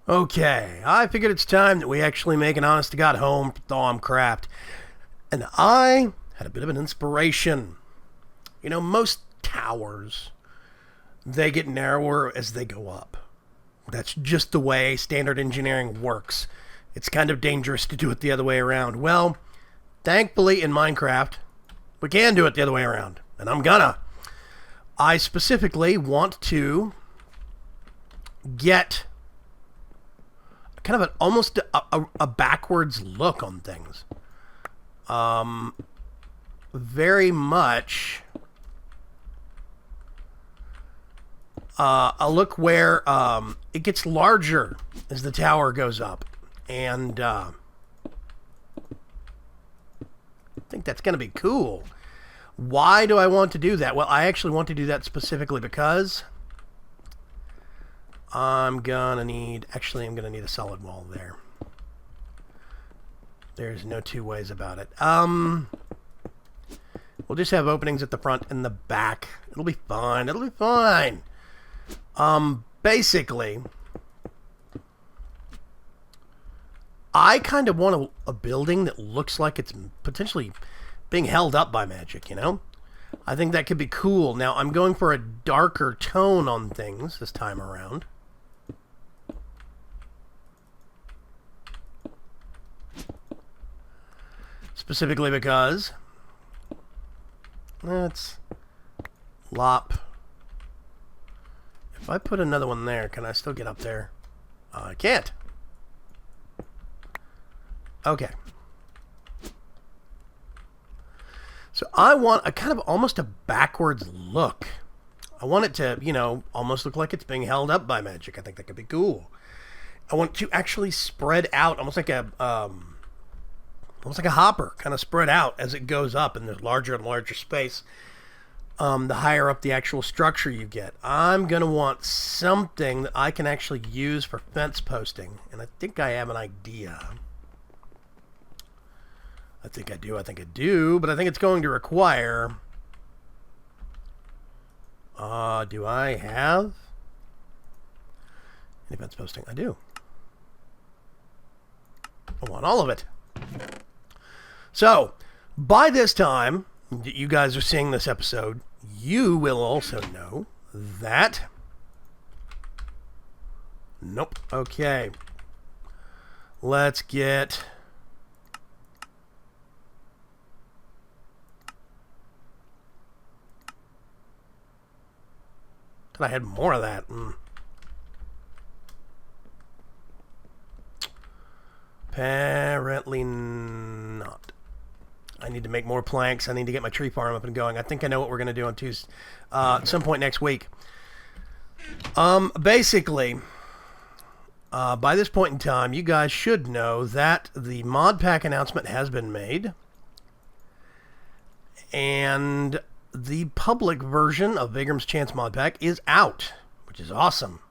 Okay, I figured it's time that we actually make an honest-to-God home for Thaumcraft. And I had a bit of an inspiration. You know, most towers, they get narrower as they go up. That's just the way standard engineering works. It's kind of dangerous to do it the other way around. Well, thankfully in Minecraft, we can do it the other way around. And I'm gonna. I specifically want to get kind of almost a backwards look on things. Very much a look where it gets larger as the tower goes up. And I think that's going to be cool. Why do I want to do that? Well, I actually want to do that specifically because I'm going to need a solid wall there. There's no two ways about it. We'll just have openings at the front and the back. It'll be fine. It'll be fine. Basically, I kind of want a building that looks like it's potentially being held up by magic, you know? I think that could be cool. Now, I'm going for a darker tone on things this time around. Specifically because let's lop. If I put another one there, can I still get up there? I can't. Okay. So I want a kind of almost a backwards look. I want it to, you know, almost look like it's being held up by magic. I think that could be cool. I want to actually spread out, almost like a hopper, kind of spread out as it goes up, and there's larger and larger space. The higher up the actual structure you get. I'm going to want something that I can actually use for fence posting, and I think I have an idea. I think I do, but I think it's going to require... do I have any fence posting? I do. I want all of it. So, by this time that you guys are seeing this episode, you will also know that... Nope. Okay. Let's get... I had more of that. Apparently not. I need to make more planks. I need to get my tree farm up and going. I think I know what we're going to do on Tuesday. At some point next week. Basically, by this point in time, you guys should know that the Modpack announcement has been made. And the public version of Vaygrim's Chance Modpack is out, which is awesome.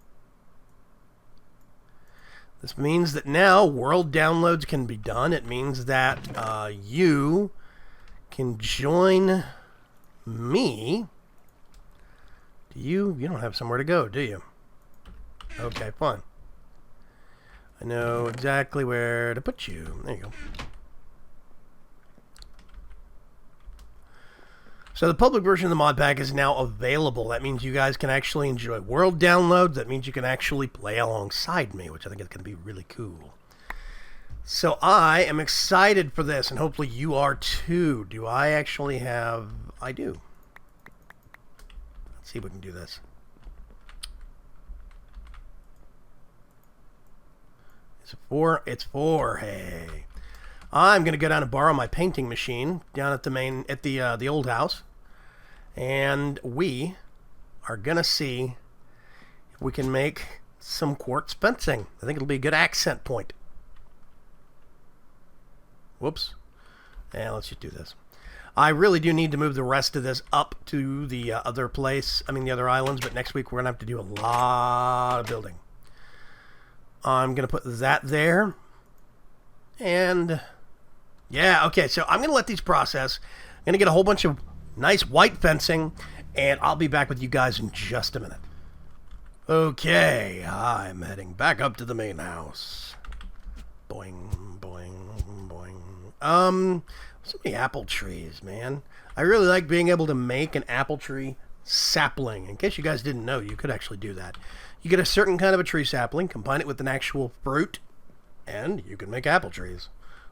This means that now world downloads can be done. It means that you can join me. You don't have somewhere to go, do you? Okay, fine. I know exactly where to put you. There you go. So the public version of the mod pack is now available. That means you guys can actually enjoy world downloads. That means you can actually play alongside me, which I think is going to be really cool. So I am excited for this, and hopefully you are too. Do I actually have... I do. Let's see if we can do this. Is it 4? It's 4. Hey. I'm going to go down and borrow my painting machine down at the old house. And we are going to see if we can make some quartz fencing. I think it'll be a good accent point. Whoops. Yeah, let's just do this. I really do need to move the rest of this up to the other place. I mean, the other islands. But next week we're going to have to do a lot of building. I'm going to put that there. And... yeah, okay, so I'm going to let these process. I'm going to get a whole bunch of nice white fencing, and I'll be back with you guys in just a minute. Okay, I'm heading back up to the main house. Boing, boing, boing. So many apple trees, man. I really like being able to make an apple tree sapling. In case you guys didn't know, you could actually do that. You get a certain kind of a tree sapling, combine it with an actual fruit, and you can make apple trees.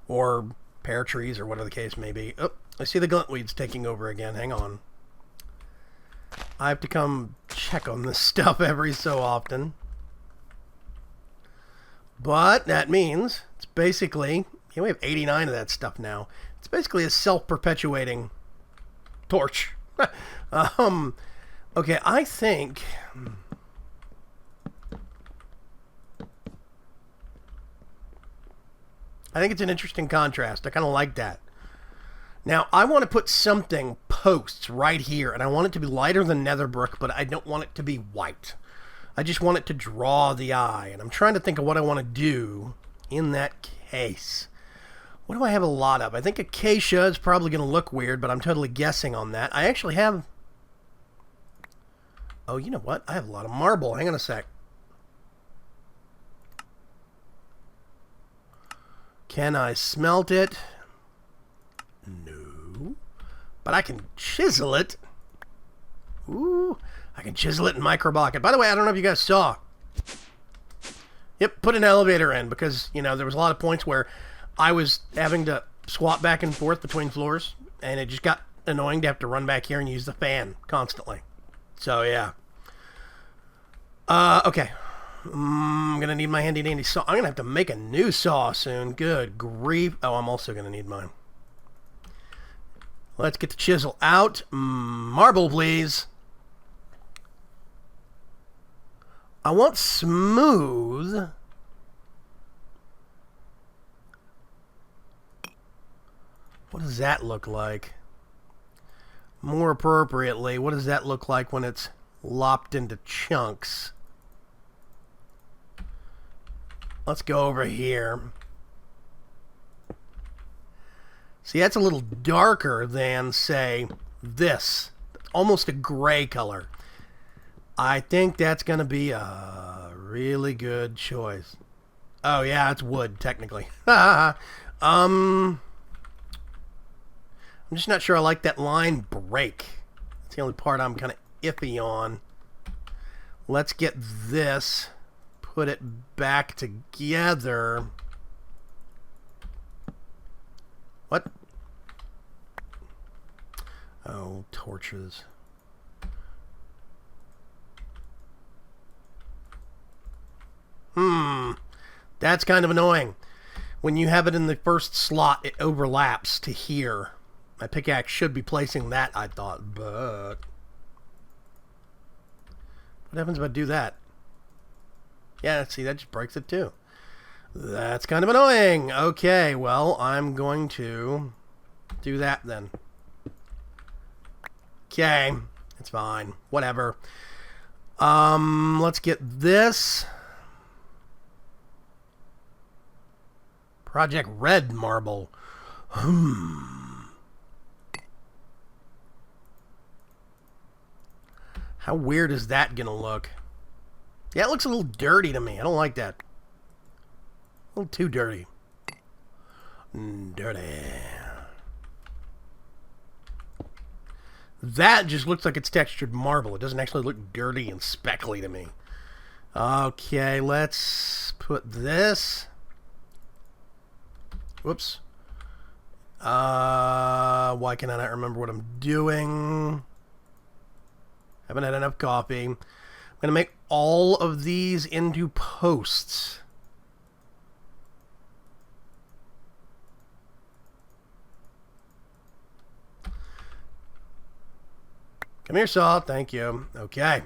Or pear trees, or whatever the case may be. Oh, I see the gluntweeds taking over again. Hang on. I have to come check on this stuff every so often. But that means it's basically, we have 89 of that stuff now. It's basically a self-perpetuating torch. Okay, I think it's an interesting contrast. I kind of like that. Now, I want to put something posts right here, and I want it to be lighter than nether brick, but I don't want it to be white. I just want it to draw the eye, and I'm trying to think of what I want to do in that case. What do I have a lot of? I think acacia is probably going to look weird, but I'm totally guessing on that. I actually have... Oh, you know what? I have a lot of marble. Hang on a sec. Can I smelt it? No. But I can chisel it. Ooh. I can chisel it and microblock it. By the way, I don't know if you guys saw. Yep, put an elevator in because, you know, there was a lot of points where I was having to swap back and forth between floors, and it just got annoying to have to run back here and use the fan constantly. So, yeah. Okay. I'm going to need my handy dandy saw. I'm going to have to make a new saw soon. Good grief. Oh, I'm also going to need mine. Let's get the chisel out. Marble, please. I want smooth. What does that look like? More appropriately, what does that look like when it's lopped into chunks? Let's go over here. See, that's a little darker than, say, this. Almost a gray color. I think that's going to be a really good choice. Oh, yeah, it's wood, technically. I'm just not sure I like that line break. That's the only part I'm kind of iffy on. Let's get this. Put it back together. What? Oh, torches. That's kind of annoying. When you have it in the first slot, it overlaps to here. My pickaxe should be placing that, I thought, but... What happens if I do that? Yeah, see, that just breaks it too. That's kind of annoying. Okay, well, I'm going to do that then. Okay, it's fine. Whatever. Let's get this. Project Red Marble. How weird is that gonna look? Yeah, it looks a little dirty to me. I don't like that. A little too dirty. Dirty. That just looks like it's textured marble. It doesn't actually look dirty and speckly to me. Okay, let's put this. Whoops. Why can I not remember what I'm doing? Haven't had enough coffee. I'm going to make all of these into posts. Come here, saw. Thank you. Okay.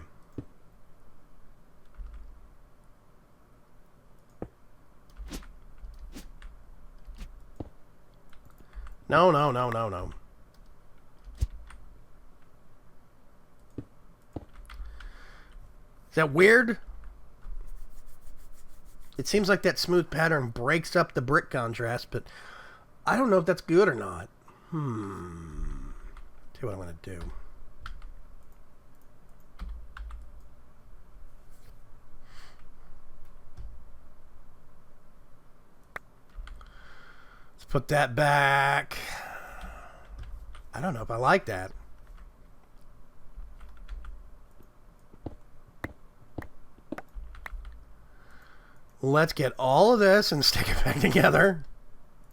No, no, no, no, no. Is that weird? It seems like that smooth pattern breaks up the brick contrast, but I don't know if that's good or not. See what I'm going to do. put that back. I don't know if I like that. Let's get all of this and stick it back together.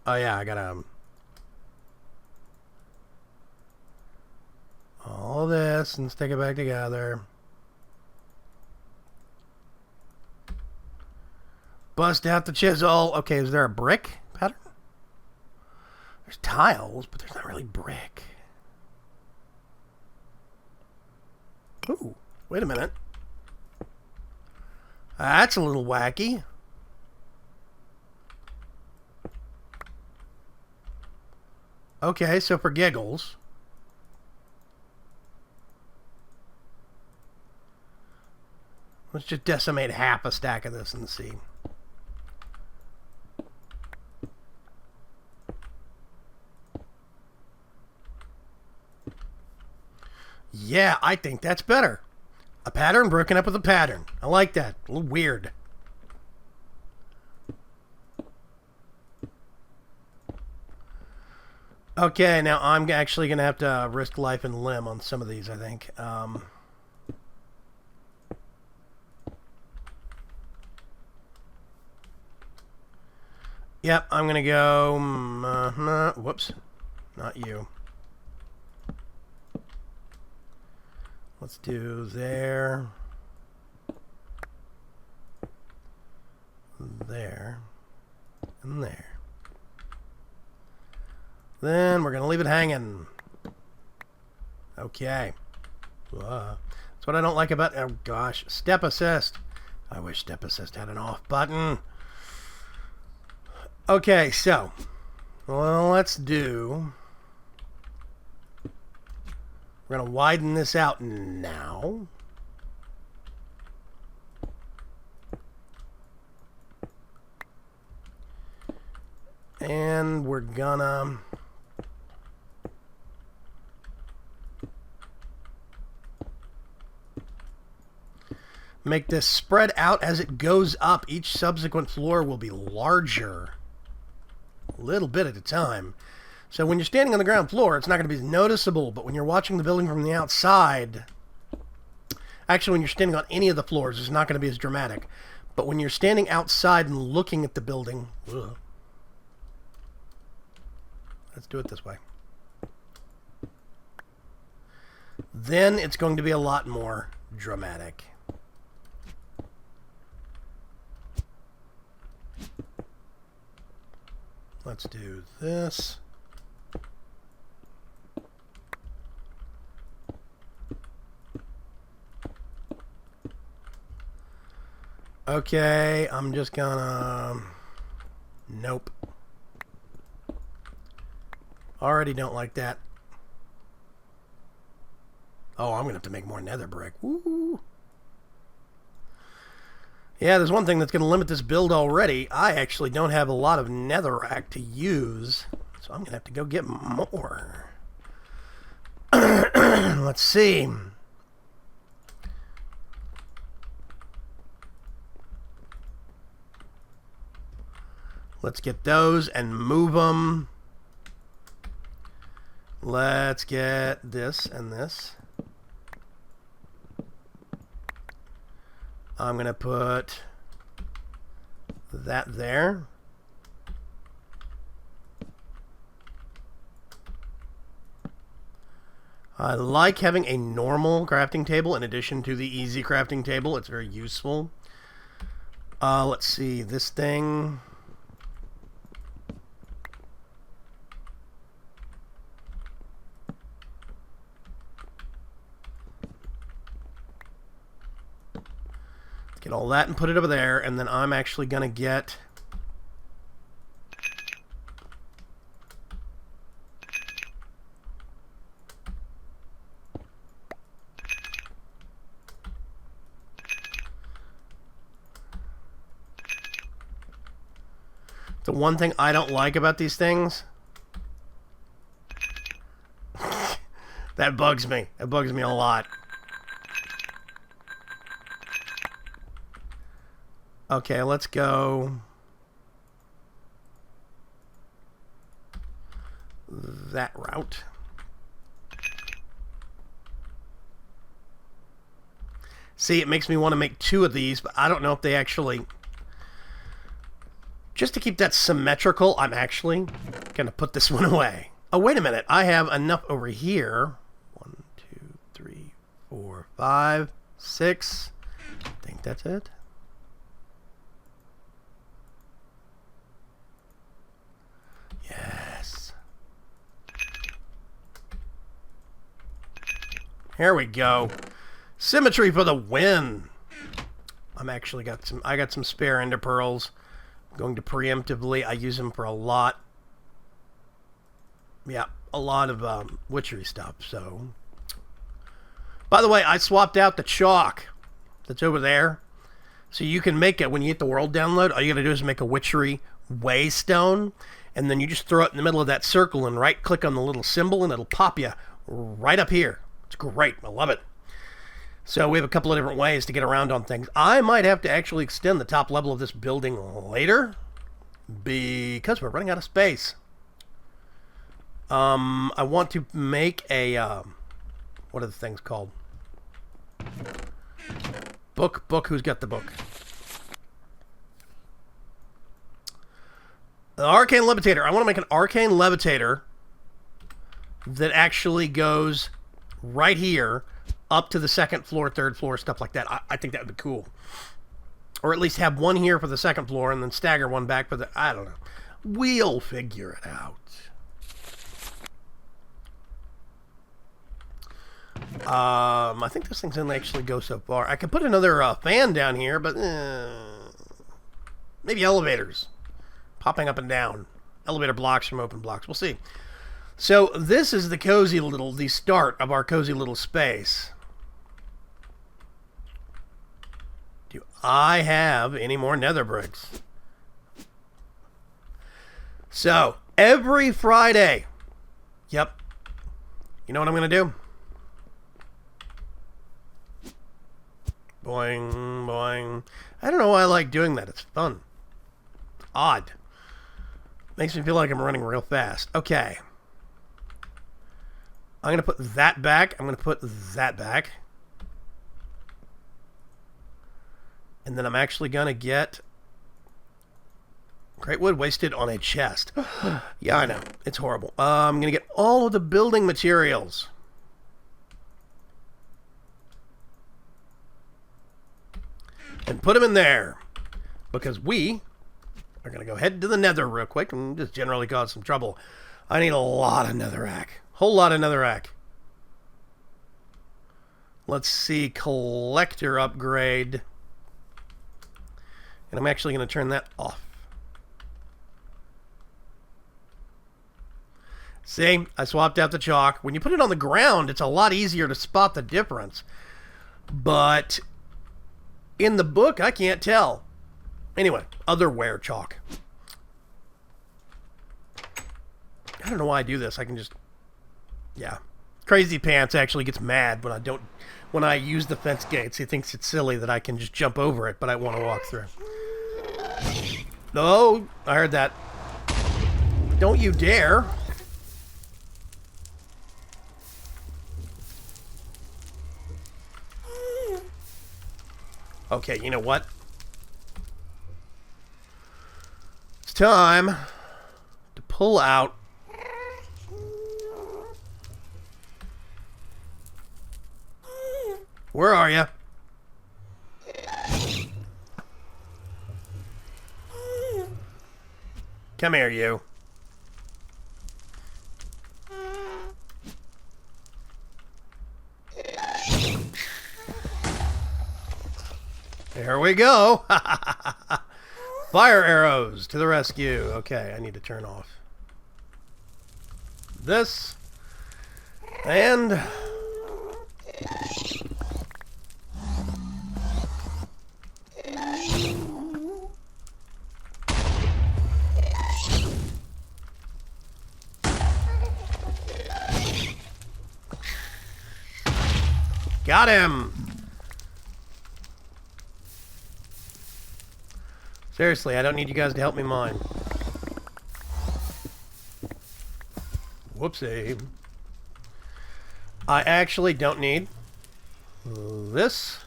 Oh yeah, I gotta... all this and stick it back together. Bust out the chisel. Okay, is there a brick pattern? There's tiles, but there's not really brick. Ooh, wait a minute. That's a little wacky. Okay, so for giggles... let's just decimate half a stack of this and see. Yeah, I think that's better. A pattern broken up with a pattern. I like that. A little weird. Okay, now I'm actually going to have to risk life and limb on some of these, I think. Yep, I'm going to go... whoops. Not you. Let's do there. There. And there. Then we're going to leave it hanging. Okay. That's what I don't like about... oh, gosh. Step assist. I wish step assist had an off button. Okay, so... well, let's do... we're going to widen this out now. And we're gonna... make this spread out as it goes up. Each subsequent floor will be larger. A little bit at a time. So when you're standing on the ground floor, it's not going to be noticeable. But when you're watching the building from the outside... actually, when you're standing on any of the floors, it's not going to be as dramatic. But when you're standing outside and looking at the building... ugh. Let's do it this way. Then it's going to be a lot more dramatic. Let's do this. Okay, I'm just gonna... nope. Already don't like that. Oh, I'm gonna have to make more nether brick. Woo! Yeah, there's one thing that's gonna limit this build already. I actually don't have a lot of netherrack to use, so I'm gonna have to go get more. Let's see. Let's get those and move them. Let's get this and this. I'm going to put that there. I like having a normal crafting table in addition to the easy crafting table. It's very useful. Let's see, this thing... get all that and put it over there, and then I'm actually going to get... the one thing I don't like about these things... that bugs me. It bugs me a lot. Okay, let's go. that route. See, it makes me want to make 2 of these, but I don't know if they actually... Just to keep that symmetrical, I'm actually going to put this one away. Oh, wait a minute. I have enough over here. 1, 2, 3, 4, 5, 6. I think that's it. Yes. Here we go. Symmetry for the win. I got some spare ender pearls. I'm going to preemptively. I use them for a lot. Yeah, a lot of witchery stuff. So, by the way, I swapped out the chalk that's over there, so you can make it when you get the world download. All you got to do is make a witchery waystone, and then you just throw it in the middle of that circle and right-click on the little symbol, and it'll pop you right up here. It's great. I love it. So we have a couple of different ways to get around on things. I might have to actually extend the top level of this building later because we're running out of space. I want to make a, what are the things called? Book, who's got the book? The arcane levitator. I want to make an arcane levitator that actually goes right here up to the 2nd floor, 3rd floor, stuff like that. I think that would be cool. Or at least have one here for the 2nd floor and then stagger one back for the... I don't know. We'll figure it out. I think this thing's going to actually go so far. I could put another fan down here, but... maybe elevators. Popping up and down. Elevator blocks from open blocks. We'll see. So this is the start of our cozy little space. Do I have any more nether bricks? So, every Friday. Yep. You know what I'm going to do? Boing, boing. I don't know why I like doing that. It's fun. It's odd. Makes me feel like I'm running real fast. Okay. I'm going to put that back. I'm going to put that back. And then I'm actually going to get great wood wasted on a chest. Yeah, I know. It's horrible. I'm going to get all of the building materials. And put them in there. Because we are going to go head to the nether real quick and just generally cause some trouble. I need a lot of netherrack. Whole lot of netherrack. Let's see. Collector upgrade. And I'm actually going to turn that off. See? I swapped out the chalk. When you put it on the ground, it's a lot easier to spot the difference. But in the book, I can't tell. Anyway, otherwhere chalk. I don't know why I do this. I can just... Yeah. Crazy Pants actually gets mad when I use the fence gates. He thinks it's silly that I can just jump over it, but I want to walk through. No, I heard that. Don't you dare. Okay, you know what? It's time to pull out Where are you? Come here, you. There we go. Fire arrows to the rescue. Okay, I need to turn off this. And got him. Seriously, I don't need you guys to help me mine. Whoopsie. I actually don't need this.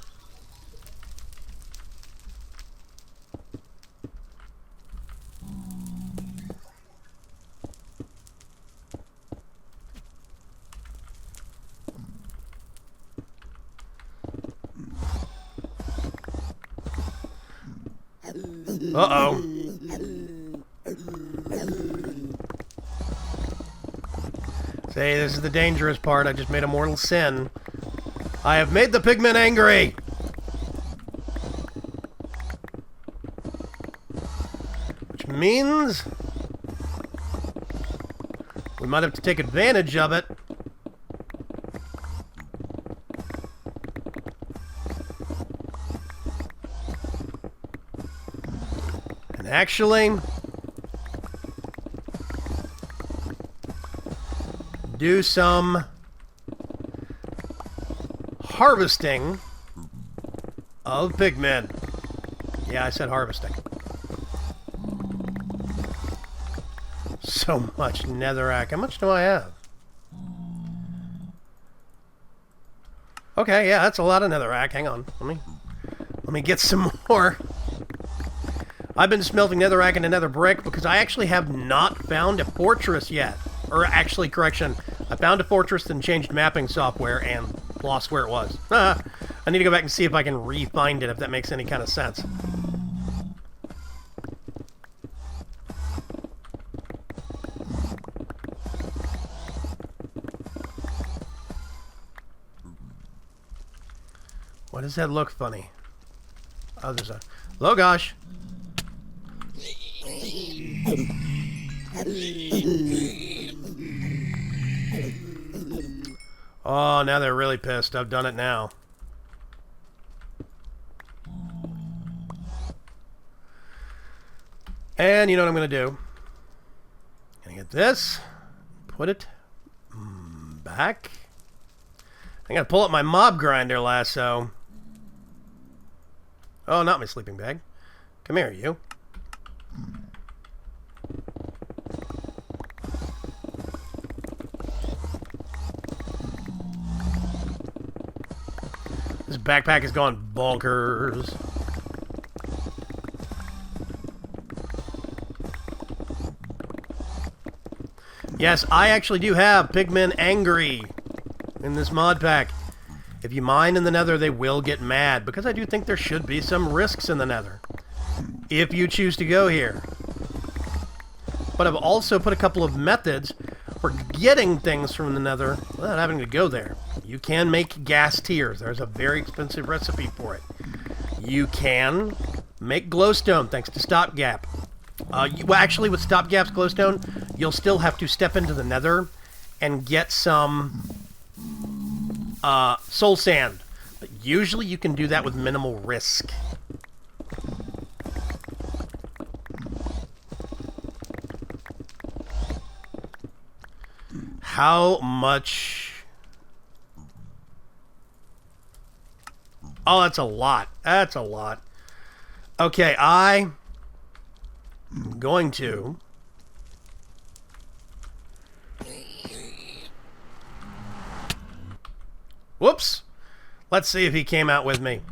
Uh-oh. See, this is the dangerous part. I just made a mortal sin. I have made the pigmen angry! Which means we might have to take advantage of it. And actually do some harvesting of pigmen. Yeah, I said harvesting. So much netherrack. How much do I have? Okay, yeah, that's a lot of netherrack. Hang on. Let me get some more. I've been smelting netherrack into nether brick because I actually have not found a fortress yet. Or actually, correction, I found a fortress and changed mapping software and lost where it was. I need to go back and see if I can re-find it, if that makes any kind of sense. Why does that look funny? Oh, there's a... Oh, gosh. Oh, now they're really pissed. I've done it now. And you know what I'm going to do? I'm going to get this. Put it back. I got to pull up my mob grinder lasso. Oh, not my sleeping bag. Come here, you. This backpack has gone bonkers. Yes, I actually do have pigmen angry in this mod pack. If you mine in the nether, they will get mad, because I do think there should be some risks in the nether, if you choose to go here. But I've also put a couple of methods for getting things from the nether without having to go there. You can make gas tiers. There's a very expensive recipe for it. You can make glowstone thanks to stopgap. Well, actually, with stopgap's glowstone, you'll still have to step into the nether and get some soul sand. But usually you can do that with minimal risk. How much... Oh, that's a lot. That's a lot. Okay, I'm going to... Whoops! Let's see if he came out with me.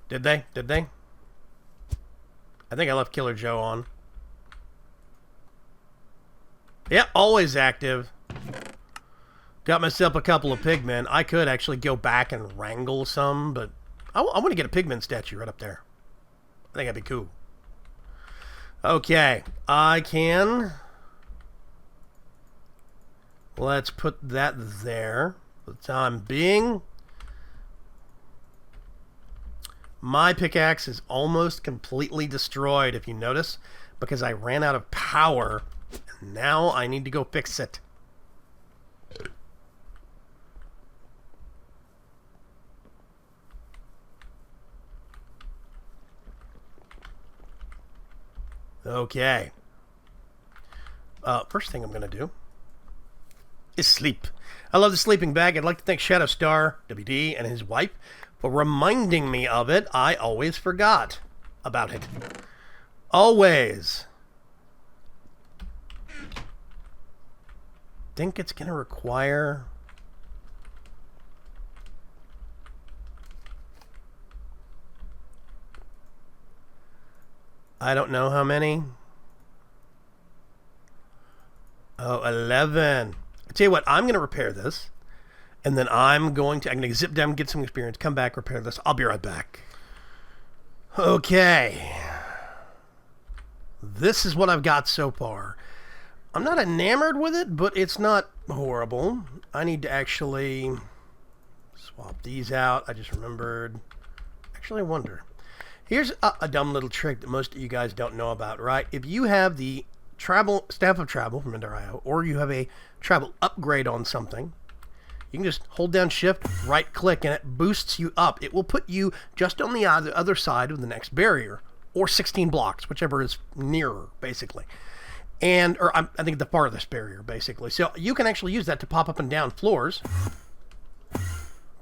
Did they? Did they? I think I left Killer Joe on. Yep, always active. Got myself a couple of pigmen. I could actually go back and wrangle some, but I want to get a pigman statue right up there. I think that'd be cool. Okay, I can... Let's put that there for the time being. My pickaxe is almost completely destroyed, if you notice, because I ran out of power, and now I need to go fix it. Okay. First thing I'm going to do is sleep. I love the sleeping bag. I'd like to thank Shadowstar WD and his wife for reminding me of it. I always forgot about it. Always. think it's going to require... I don't know how many. Oh, 11. I tell you what, I'm going to repair this. And then I'm going to zip down, get some experience, come back, repair this. I'll be right back. Okay. This is what I've got so far. I'm not enamored with it, but it's not horrible. I need to actually swap these out. I just remembered. Actually, I wonder. Here's a dumb little trick that most of you guys don't know about, right? If you have the Staff of Travel from Ender.io, or you have a travel upgrade on something, you can just hold down Shift, right-click, and it boosts you up. It will put you just on the other side of the next barrier, or 16 blocks, whichever is nearer, basically. Or I think the farthest barrier, basically. So you can actually use that to pop up and down floors.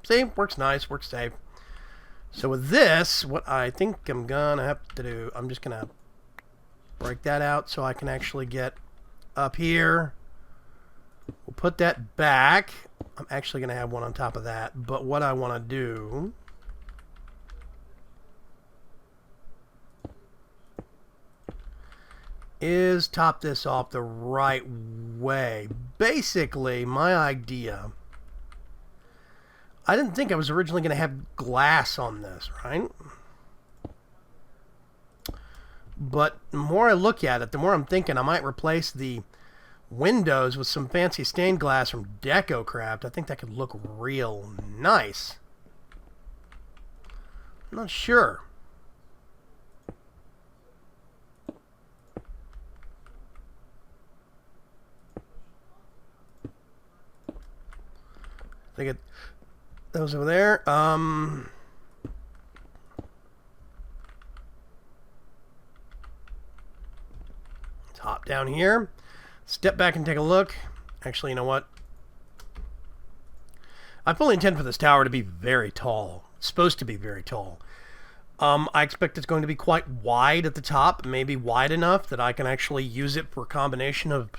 See? Works nice, works safe. So with this, what I think I'm going to have to do, I'm just going to break that out so I can actually get up here. We'll put that back. I'm actually going to have one on top of that. But what I want to do... is top this off the right way. Basically, my idea... I didn't think I was originally going to have glass on this, right? But the more I look at it, the more I'm thinking I might replace the windows with some fancy stained glass from DecoCraft. I think that could look real nice. I'm not sure. I think those over there. Let's hop down here. Step back and take a look. Actually, you know what? I fully intend for this tower to be very tall. It's supposed to be very tall. I expect it's going to be quite wide at the top. Maybe wide enough that I can actually use it for a combination of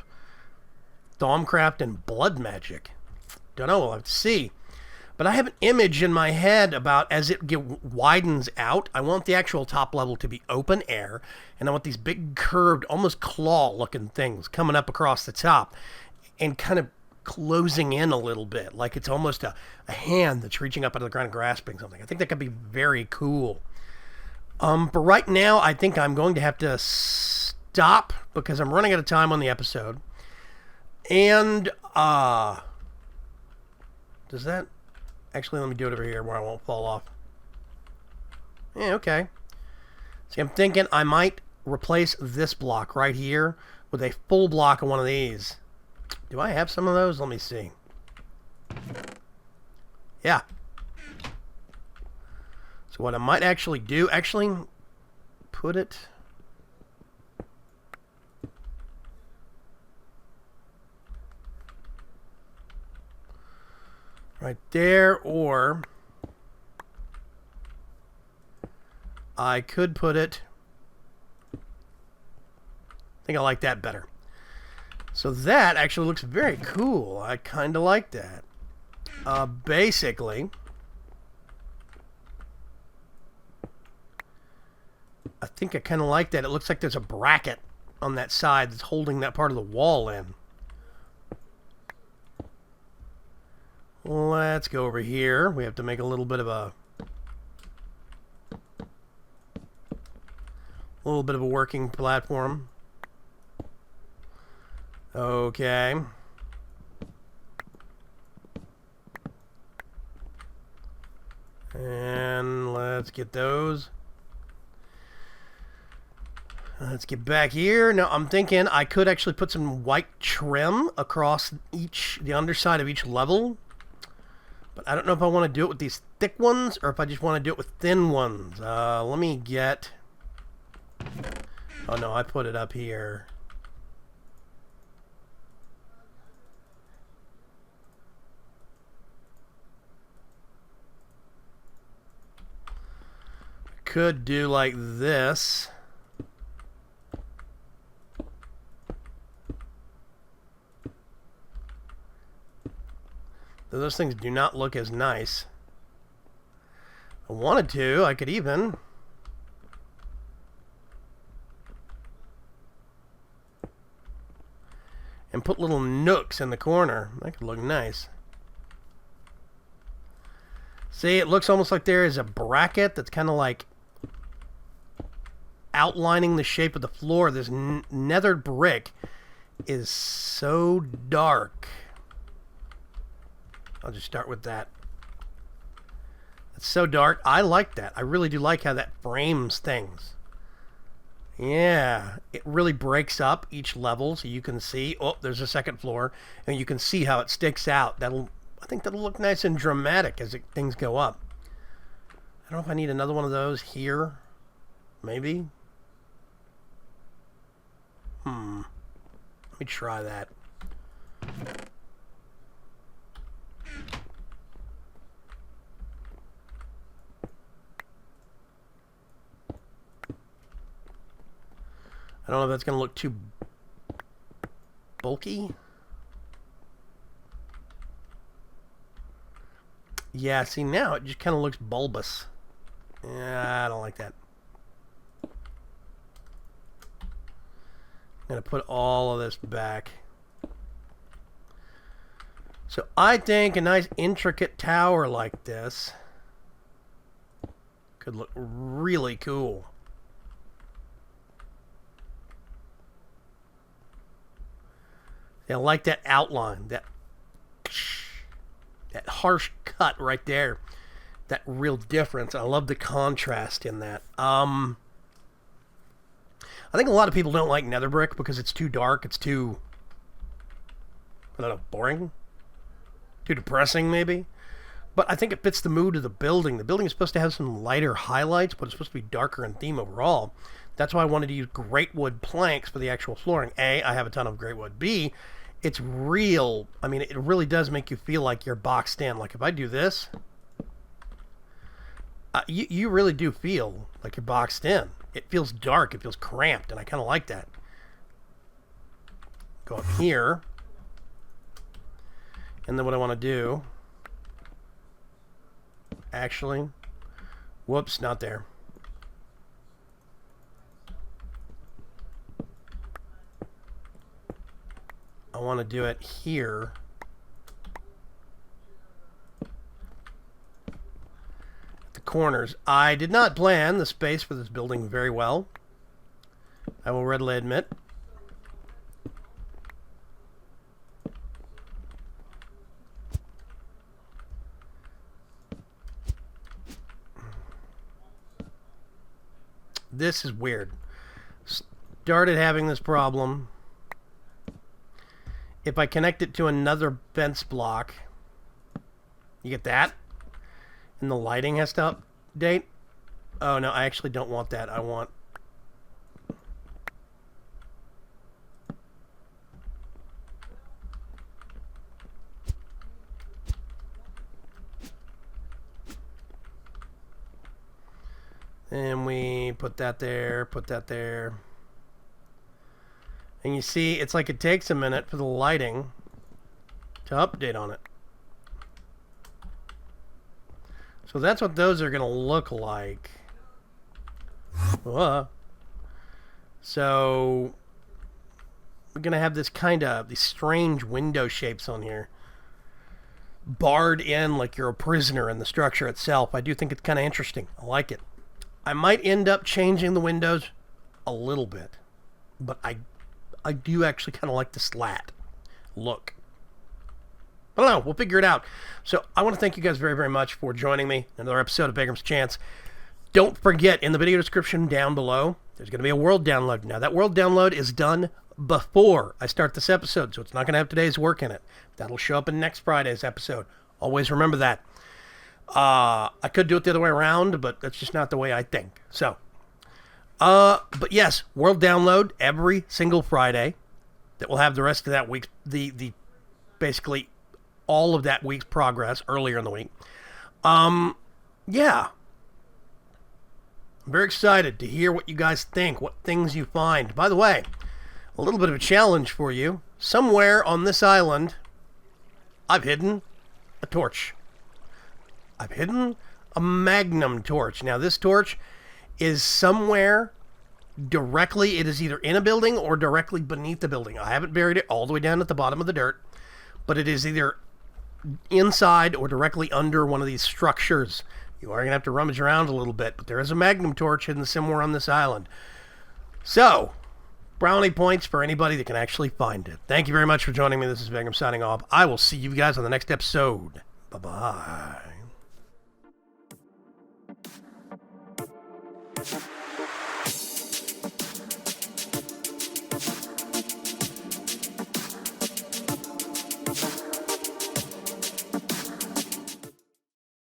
Thaumcraft and blood magic. Don't know. We'll have to see. But I have an image in my head about as it widens out, I want the actual top level to be open air, and I want these big curved, almost claw-looking things coming up across the top and kind of closing in a little bit, like it's almost a hand that's reaching up out of the ground and grasping something. I think that could be very cool. But right now, I think I'm going to have to stop because I'm running out of time on the episode. And, does that... Actually, let me do it over here where I won't fall off. Yeah, okay. See, I'm thinking I might replace this block right here with a full block of one of these. Do I have some of those? Let me see. Yeah. So what I might actually do, put it... right there, or I could put it... I think I like that better. So that actually looks very cool. I kind of like that. Basically, I think I kind of like that. It looks like there's a bracket on that side that's holding that part of the wall in. Let's go over here. We have to make a little bit of a working platform. Okay. And let's get those. Let's get back here. Now, I'm thinking I could actually put some white trim across the underside of each level. But I don't know if I want to do it with these thick ones or if I just want to do it with thin ones. Let me get... Oh, no, I put it up here. Could do like this. Those things do not look as nice. I wanted to. I could even... and put little nooks in the corner. That could look nice. See, it looks almost like there is a bracket that's kind of like outlining the shape of the floor. This nether brick is so dark. I'll just start with that. It's so dark. I like that. I really do like how that frames things. Yeah, it really breaks up each level so you can see, oh, there's a second floor, and you can see how it sticks out. I think that'll look nice and dramatic as things go up. I don't know if I need another one of those here. Maybe. Let me try that. I don't know if that's going to look too bulky. Yeah, see, now it just kind of looks bulbous. Yeah, I don't like that. I'm going to put all of this back. So I think a nice intricate tower like this could look really cool. I like that outline, that harsh cut right there. That real difference. I love the contrast in that. I think a lot of people don't like nether brick because it's too dark. It's too, I don't know, boring? Too depressing, maybe? But I think it fits the mood of the building. The building is supposed to have some lighter highlights, but it's supposed to be darker in theme overall. That's why I wanted to use great wood planks for the actual flooring. A, I have a ton of great wood. B, it's real. I mean, it really does make you feel like you're boxed in. Like if I do this, you really do feel like you're boxed in. It feels dark. It feels cramped, and I kind of like that. Go up here. And then what I want to do... Actually... Whoops, not there. I want to do it here. At the corners. I did not plan the space for this building very well. I will readily admit. This is weird. Started having this problem. If I connect it to another fence block, you get that? And the lighting has to update? Oh, no, I actually don't want that. I want... And we put that there, put that there. And you see, it's like it takes a minute for the lighting to update on it. So that's what those are going to look like. So we're going to have this kind of, these strange window shapes on here. Barred in like you're a prisoner in the structure itself. I do think it's kind of interesting. I like it. I might end up changing the windows a little bit. But I do actually kind of like the slat look. I don't know. We'll figure it out. So I want to thank you guys very, very much for joining me in another episode of Vaygrim's Chance. Don't forget, in the video description down below, there's going to be a world download. Now, that world download is done before I start this episode, so it's not going to have today's work in it. That'll show up in next Friday's episode. Always remember that. I could do it the other way around, but that's just not the way I think. So, but yes, world download every single Friday. That will have the rest of that week's, the basically all of that week's progress earlier in the week. Yeah. I'm very excited to hear what you guys think, what things you find. By the way, a little bit of a challenge for you. Somewhere on this island, I've hidden a torch. I've hidden a magnum torch. Now, this torch is somewhere directly, it is either in a building or directly beneath the building. I haven't buried it all the way down at the bottom of the dirt, but it is either inside or directly under one of these structures. You are going to have to rummage around a little bit, but there is a magnum torch hidden somewhere on this island. So, brownie points for anybody that can actually find it. Thank you very much for joining me. This is Vaygrim signing off. I will see you guys on the next episode. Bye-bye.